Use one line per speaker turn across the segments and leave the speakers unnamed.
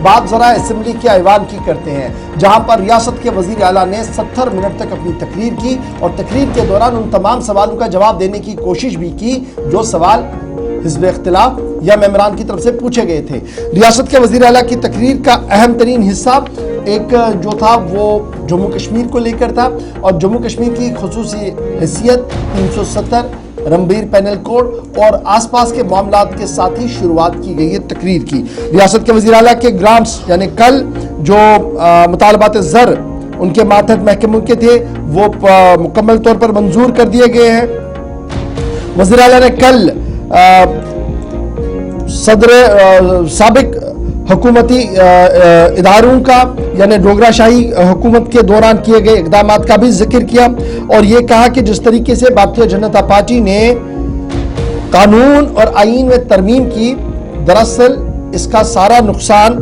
बात जरा असेंबली के ऐवान की करते हैं, जहां पर रियासत के वजीर आला ने 70 मिनट तक अपनी तकरीर की और तकरीर के दौरान उन तमाम सवालों का जवाब देने की कोशिश भी की जो सवाल हिज़्ब इख्तिलाफ या मेंबरान की तरफ से पूछे गए थे। रियासत के वजीर आला की तकरीर का अहम तरीन हिस्सा एक जो था वो जम्मू कश्मीर को लेकर था और जम्मू कश्मीर की खुसूसी हैसियत 370 रणबीर पैनल कोड और आसपास के मामलात के साथ ही शुरुआत की गई है तकरीर की। रियासत के वज़ीर आला के ग्रांट्स यानी कल जो मुतालबात ज़र उनके मातहत महकमों के थे वो मुकम्मल तौर पर मंजूर कर दिए गए हैं। वज़ीर आला ने कल सदर साबिक हुकूमती इदारों का यानी डोगरा शाही हुकूमत के दौरान किए गए इकदाम का भी जिक्र किया और ये कहा कि जिस तरीके से भारतीय जनता पार्टी ने कानून और आईन में तरमीम की, दरअसल इसका सारा नुकसान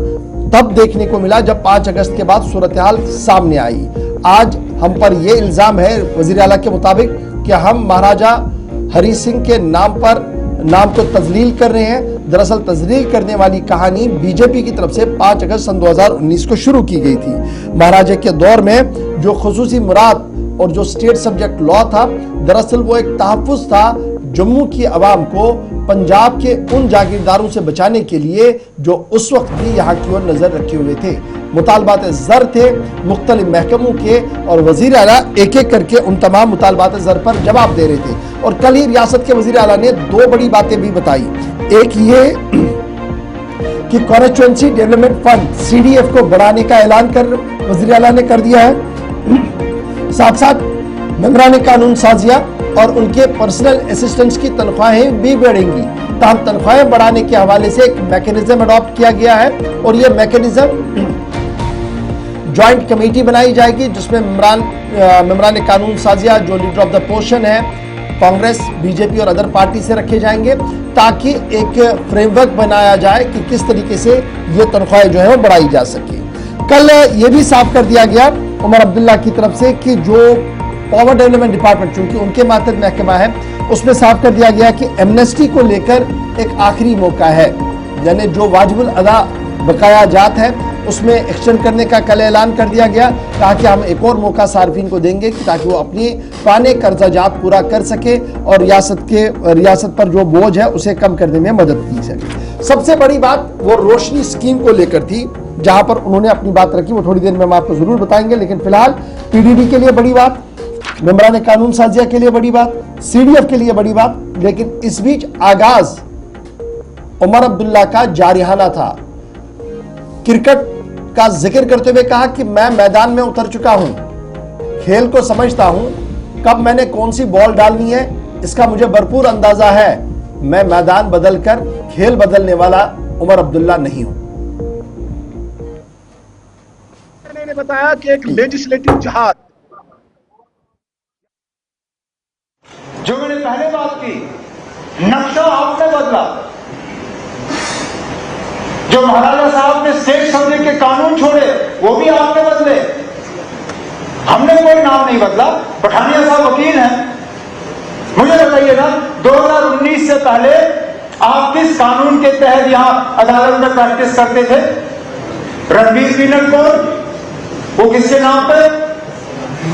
तब देखने को मिला जब 5 अगस्त के बाद सूरत हाल सामने आई। आज हम पर यह इल्जाम है वजीर आला के मुताबिक कि हम महाराजा हरि सिंह के नाम को तजलील कर रहे हैं। दरअसल तजलील करने वाली कहानी बीजेपी की तरफ से 5 अगस्त सन 2019 को शुरू की गई थी। महाराजा के दौर में जो खुसूसी मुराद और जो स्टेट सब्जेक्ट लॉ था, दरअसल वो एक तहफ़्फ़ुज़ था जम्मू की आवाम को पंजाब के उन जागीरदारों से बचाने के लिए जो उस वक्त भी यहाँ की ओर नजर रखे हुए थे। मुतालबात ज़र थे मुख्तलिफ महकमों के और वज़ीर आला एक एक करके उन तमाम मुतालबात ज़र पर जवाब दे रहे थे। और कल ही रियासत के वज़ीर आला ने 2 बड़ी बातें भी बताई। एक ये कि कॉन्स्टिट्यूएंसी डेवलपमेंट फंड CDF को बढ़ाने का ऐलान कर वज़ीर आला ने कर दिया है। साथ साथ मेंबरान कानून साजिया और उनके पर्सनल असिस्टेंट्स की तनख्वाहें भी बढ़ेंगी। तमाम तनख्वाहें बढ़ाने के हवाले से एक मैकेनिज्म अडॉप्ट किया गया है और यह मैकेनिज्म ज्वाइंट कमेटी बनाई जाएगी जिसमें मेंबरान कानून साजिया जो लीडर ऑफ द पोर्शन है कांग्रेस, बीजेपी और अदर पार्टी से रखे जाएंगे ताकि एक फ्रेमवर्क बनाया जाए कि किस तरीके से ये तनख्वाहें जो है वो बढ़ाई जा सके। कल ये भी साफ कर दिया गया उमर अब्दुल्ला की तरफ से कि जो पावर डेवलपमेंट डिपार्टमेंट चूंकि उनके मातहत महकमा है उसमें साफ कर दिया गया कि एमनेस्टी को लेकर एक आखिरी मौका है, यानी जो वाजिबुल अदा बकाया जात है उसमें एक्सटेंड करने का कल ऐलान कर दिया गया। कहा कि हम एक और मौका सार्फिन को देंगे ताकि वो अपनी पुराने कर्जा जात पूरा कर सके और रियासत पर जो बोझ है उसे कम करने में मदद की सके। सबसे बड़ी बात वो रोशनी स्कीम को लेकर थी जहां पर उन्होंने अपनी बात रखी, वो थोड़ी देर में हम आपको जरूर बताएंगे। लेकिन फिलहाल PDD के लिए बड़ी बात, मेंबरान कानून साजिया के लिए बड़ी बात, CDF के लिए बड़ी बात। लेकिन इस बीच आगाज उमर अब्दुल्ला का जारिहाना था। क्रिकेट का जिक्र करते हुए कहा कि मैं मैदान में उतर चुका हूं, खेल को समझता हूं, कब मैंने कौन सी बॉल डालनी है इसका मुझे भरपूर अंदाजा है। मैं मैदान बदलकर खेल बदलने वाला उमर अब्दुल्ला नहीं हूं।
मैंने बताया कि एक लेजिस्लेटिव जहाज
जो मैंने पहले बात की, नक्शा आपने बदला। जो महाराजा साहब ने स्टेट सब्जेक्ट के कानून छोड़े वो भी आपने बदले। हमने कोई नाम नहीं बदला। पठानिया साहब वकील हैं, मुझे बताइए ना 2019 से पहले आप किस कानून के तहत यहां अदालत में प्रैक्टिस करते थे? रणबीर पीनल कोड, वो किसके नाम पे?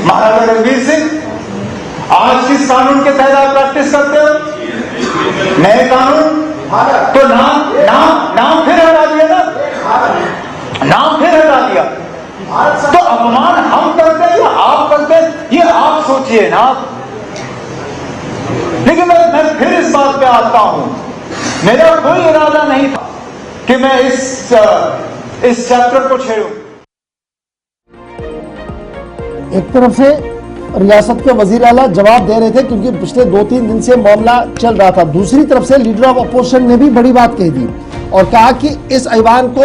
महाराजा रणबीर सिंह। आज किस कानून के तहत आप प्रैक्टिस करते हो? नए कानून। तो नाम फिर हटा दिया ना, नाम फिर हटा दिया। तो अपमान हम करते हैं या आप करते हैं ये आप सोचिए ना। लेकिन मैं फिर इस बात पे आता हूं, मेरा कोई इरादा नहीं था कि मैं इस चैप्टर को छेड़ूं।
एक तरफ से रियासत के वजीर आला जवाब दे रहे थे क्योंकि पिछले 2-3 दिन से मामला चल रहा था। दूसरी तरफ से लीडर ऑफ अपोजिशन ने भी बड़ी बात कह दी और कहा कि इस ऐवान को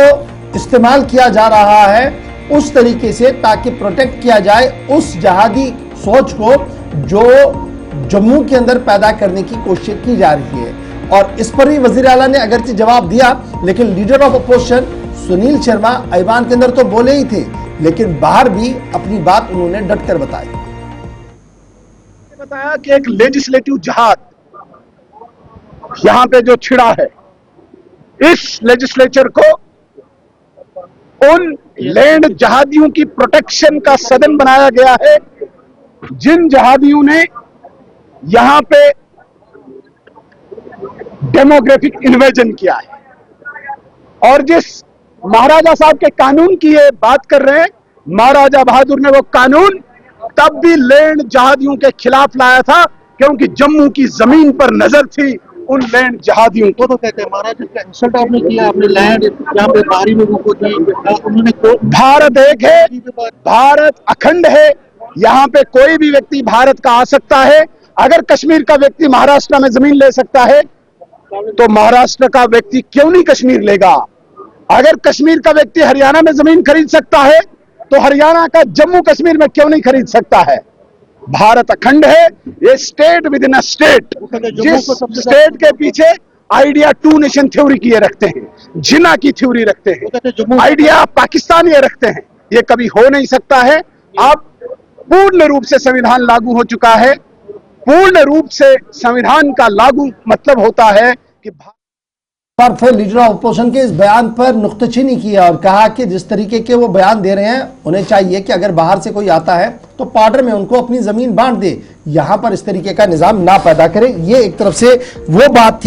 इस्तेमाल किया जा रहा है उस तरीके से ताकि प्रोटेक्ट किया जाए उस जहादी सोच को जो जम्मू के अंदर पैदा करने की कोशिश की जा रही है। और इस पर भी वजीर आला ने अगरचे जवाब दिया, लेकिन leader of opposition Sunil Sharma ऐवान के अंदर तो बोले ही थे लेकिन बाहर भी अपनी बात उन्होंने डटकर बताई।
बताया कि एक लेजिस्लेटिव जहाज यहां पे जो छिड़ा है, इस लेजिस्लेचर को उन लैंड जहादियों की प्रोटेक्शन का सदन बनाया गया है, जिन जहादियों ने यहां पे डेमोग्राफिक इन्वेजन किया है। और जिस महाराजा साहब के कानून की ये बात कर रहे हैं, महाराजा बहादुर ने वो कानून तब भी लैंड जहादियों के खिलाफ लाया था, क्योंकि जम्मू की जमीन पर नजर थी उन लैंड जहादियों को।
तो कहते हैं महाराज का इंसल्ट आपने किया, आपने लैंड यहाँ पे बाहरी लोगों को दी, उन्होंने
भारत एक है, भारत अखंड है, यहाँ पे कोई भी व्यक्ति भारत का आ सकता है। अगर कश्मीर का व्यक्ति महाराष्ट्र में जमीन ले सकता है तो महाराष्ट्र का व्यक्ति क्यों नहीं कश्मीर लेगा? अगर कश्मीर का व्यक्ति हरियाणा में जमीन खरीद सकता है तो हरियाणा का जम्मू कश्मीर में क्यों नहीं खरीद सकता है? भारत अखंड है, ये state with in a state. जिस स्टेट के पीछे आइडिया टू नेशन थ्योरी की ये रखते हैं, जिना की थ्योरी रखते हैं, आइडिया पाकिस्तान ये रखते हैं, ये कभी हो नहीं सकता है। अब पूर्ण रूप से संविधान लागू हो चुका है। पूर्ण रूप से संविधान का लागू मतलब होता है कि
पर फिर लीडर ऑफ अपोजिशन के इस बयान पर नुक्ताचीनी किया और कहा कि जिस तरीके के वो बयान दे रहे हैं, उन्हें चाहिए कि अगर बाहर से कोई आता है तो पार्डर में उनको अपनी जमीन बांट दे, यहां पर इस तरीके का निजाम ना पैदा करे। ये एक तरफ से वो बात थी।